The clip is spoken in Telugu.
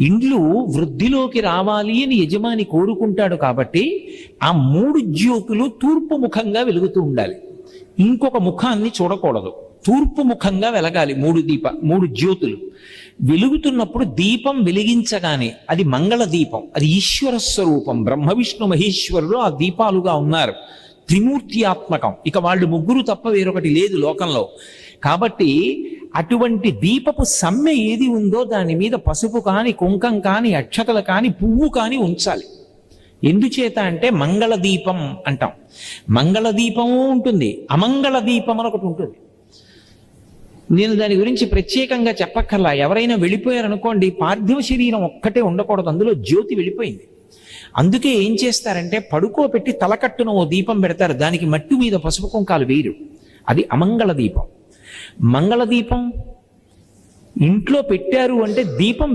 ఇండ్లు వృద్ధిలోకి రావాలి అని యజమాని కోరుకుంటాడు కాబట్టి ఆ 3 జ్యోతులు తూర్పు ముఖంగా వెలుగుతూ ఉండాలి. ఇంకొక ముఖాన్ని చూడకూడదు. తూర్పు ముఖంగా వెలగాలి 3 జ్యోతులు. వెలుగుతున్నప్పుడు దీపం వెలిగించగానే అది మంగళ దీపం, అది ఈశ్వర స్వరూపం. బ్రహ్మ విష్ణు మహేశ్వరుడు ఆ దీపాలుగా ఉన్నారు, త్రిమూర్తి ఆత్మకం. ఇక వాళ్ళు ముగ్గురు తప్ప వేరొకటి లేదు లోకంలో. కాబట్టి అటువంటి దీపపు సమ్మె ఏది ఉందో దాని మీద పసుపు కాని, కుంకం కాని, అక్షతలు కాని, పువ్వు కాని ఉంచాలి. ఎందుచేత అంటే మంగళ దీపం అంటాం. మంగళ దీపము ఉంటుంది, అమంగళ దీపం అని ఒకటి ఉంటుంది. నేను దాని గురించి ప్రత్యేకంగా చెప్పక్కర్లా. ఎవరైనా వెళ్ళిపోయారనుకోండి, పార్థివ శరీరం ఒక్కటే ఉండకూడదు, అందులో జ్యోతి వెళ్ళిపోయింది. అందుకే ఏం చేస్తారంటే పడుకోబెట్టి తలకట్టున ఓ దీపం పెడతారు, దానికి మట్టి మీద పసుపు కుంకాలు వేయరు. అది అమంగళ దీపం. మంగళ దీపం ఇంట్లో పెట్టారు అంటే దీపం